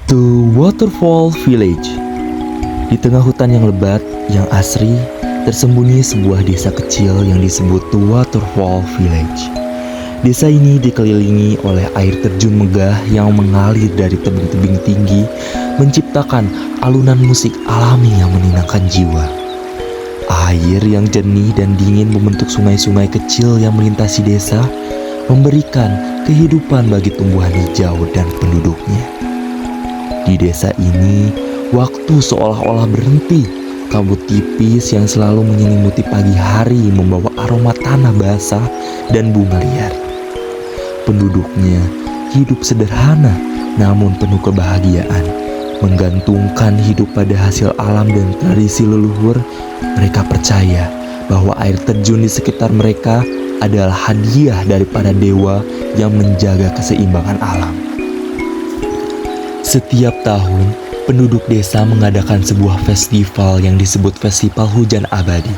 The Waterfall Village. Di tengah hutan yang lebat, yang asri, tersembunyi sebuah desa kecil yang disebut The Waterfall Village. Desa ini dikelilingi oleh air terjun megah yang mengalir dari tebing-tebing tinggi, menciptakan alunan musik alami yang menenangkan jiwa. Air yang jernih dan dingin membentuk sungai-sungai kecil yang melintasi desa, memberikan kehidupan bagi tumbuhan hijau dan penduduknya. Di desa ini, waktu seolah-olah berhenti. Kabut tipis yang selalu menyelimuti pagi hari membawa aroma tanah basah dan bunga liar. Penduduknya hidup sederhana namun penuh kebahagiaan. Menggantungkan hidup pada hasil alam dan tradisi leluhur, mereka percaya bahwa air terjun di sekitar mereka adalah hadiah daripada dewa yang menjaga keseimbangan alam. Setiap tahun, penduduk desa mengadakan sebuah festival yang disebut Festival Hujan Abadi.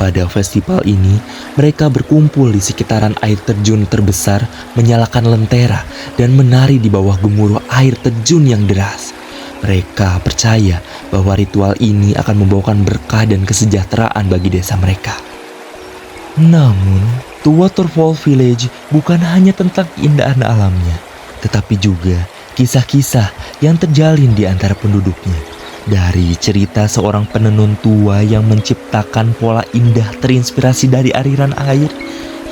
Pada festival ini, mereka berkumpul di sekitaran air terjun terbesar, menyalakan lentera, dan menari di bawah gemuruh air terjun yang deras. Mereka percaya bahwa ritual ini akan membawakan berkah dan kesejahteraan bagi desa mereka. Namun, The Waterfall Village bukan hanya tentang keindahan alamnya, tetapi juga kisah-kisah yang terjalin di antara penduduknya. Dari cerita seorang penenun tua yang menciptakan pola indah terinspirasi dari aliran air,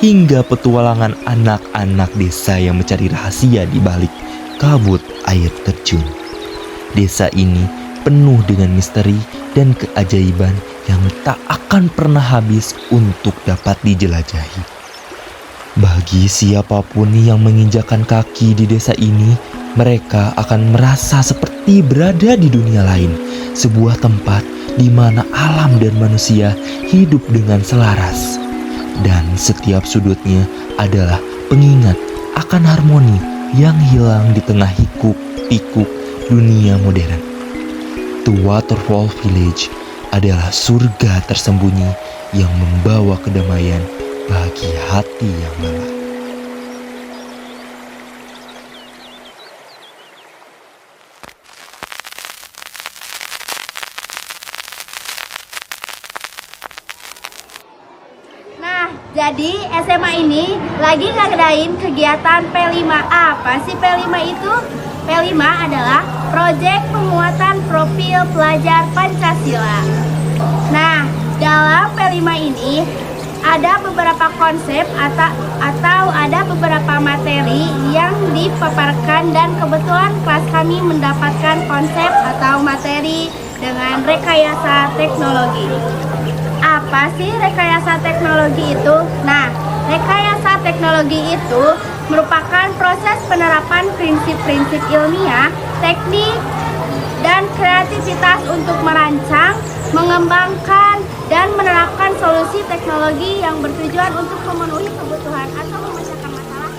hingga petualangan anak-anak desa yang mencari rahasia di balik kabut air terjun. Desa ini penuh dengan misteri dan keajaiban yang tak akan pernah habis untuk dapat dijelajahi. Bagi siapapun yang menginjakan kaki di desa ini, mereka akan merasa seperti berada di dunia lain, sebuah tempat di mana alam dan manusia hidup dengan selaras. Dan setiap sudutnya adalah pengingat akan harmoni yang hilang di tengah hiruk-pikuk dunia modern. The Waterfall Village adalah surga tersembunyi yang membawa kedamaian bagi hati yang lelah. Jadi SMA ini lagi ngadain kegiatan P5. Apa sih P5 itu? P5 adalah proyek penguatan profil pelajar Pancasila. Nah, dalam P5 ini ada beberapa konsep atau ada beberapa materi yang dipaparkan, dan kebetulan kelas kami mendapatkan konsep atau materi dengan rekayasa teknologi. Apa sih rekayasa teknologi itu? Nah, rekayasa teknologi itu merupakan proses penerapan prinsip-prinsip ilmiah, teknik, dan kreativitas untuk merancang, mengembangkan, dan menerapkan solusi teknologi yang bertujuan untuk memenuhi kebutuhan atau memecahkan masalah.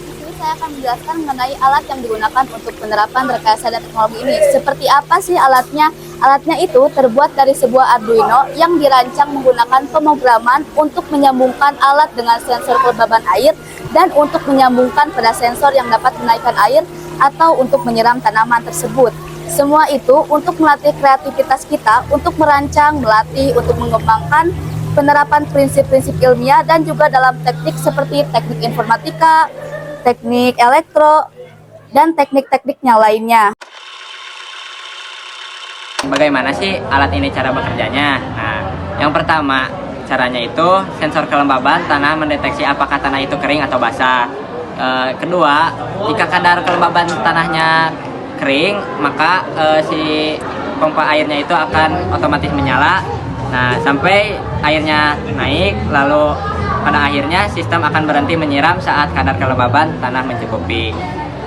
Di sini saya akan menjelaskan mengenai alat yang digunakan untuk penerapan rekayasa dan teknologi ini. Seperti apa sih alatnya? Alatnya itu terbuat dari sebuah Arduino yang dirancang menggunakan pemrograman untuk menyambungkan alat dengan sensor kelembaban air dan untuk menyambungkan pada sensor yang dapat menaikkan air atau untuk menyiram tanaman tersebut. Semua itu untuk melatih kreativitas kita untuk merancang, melatih, untuk mengembangkan penerapan prinsip-prinsip ilmiah dan juga dalam teknik seperti teknik informatika, teknik elektro, dan teknik-teknik yang lainnya. Bagaimana sih alat ini cara bekerjanya? Nah, yang pertama caranya itu sensor kelembaban tanah mendeteksi apakah tanah itu kering atau basah. Kedua, jika kadar kelembaban tanahnya kering, maka si pompa airnya itu akan otomatis menyala. Nah, sampai airnya naik, lalu pada akhirnya sistem akan berhenti menyiram saat kadar kelembaban tanah mencukupi.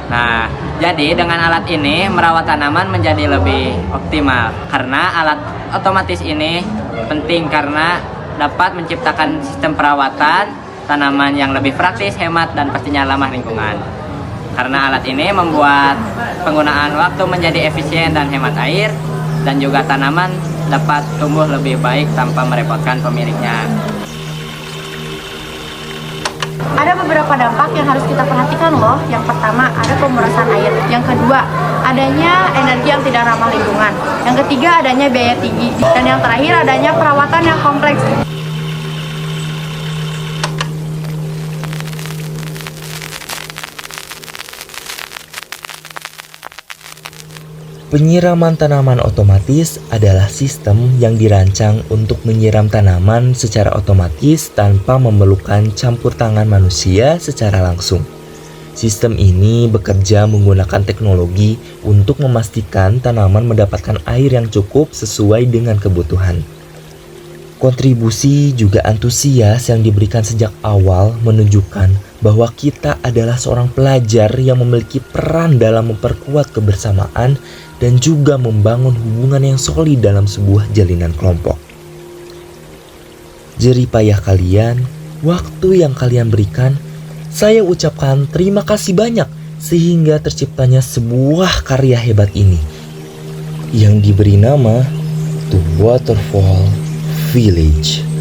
Nah, jadi dengan alat ini merawat tanaman menjadi lebih optimal karena alat otomatis ini penting karena dapat menciptakan sistem perawatan tanaman yang lebih praktis, hemat, dan pastinya ramah lingkungan. Karena alat ini membuat penggunaan waktu menjadi efisien dan hemat air, dan juga tanaman dapat tumbuh lebih baik tanpa merepotkan pemiliknya. Ada beberapa dampak yang harus kita perhatikan loh. Yang pertama, ada pemerasan air. Yang kedua, adanya energi yang tidak ramah lingkungan. Yang ketiga, adanya biaya tinggi. Dan yang terakhir, adanya perawatan yang kompleks. Penyiraman tanaman otomatis adalah sistem yang dirancang untuk menyiram tanaman secara otomatis tanpa memerlukan campur tangan manusia secara langsung. Sistem ini bekerja menggunakan teknologi untuk memastikan tanaman mendapatkan air yang cukup sesuai dengan kebutuhan. Kontribusi juga antusias yang diberikan sejak awal menunjukkan bahwa kita adalah seorang pelajar yang memiliki peran dalam memperkuat kebersamaan dan juga membangun hubungan yang solid dalam sebuah jalinan kelompok. Jerih payah kalian, waktu yang kalian berikan, saya ucapkan terima kasih banyak sehingga terciptanya sebuah karya hebat ini yang diberi nama The Waterfall Village.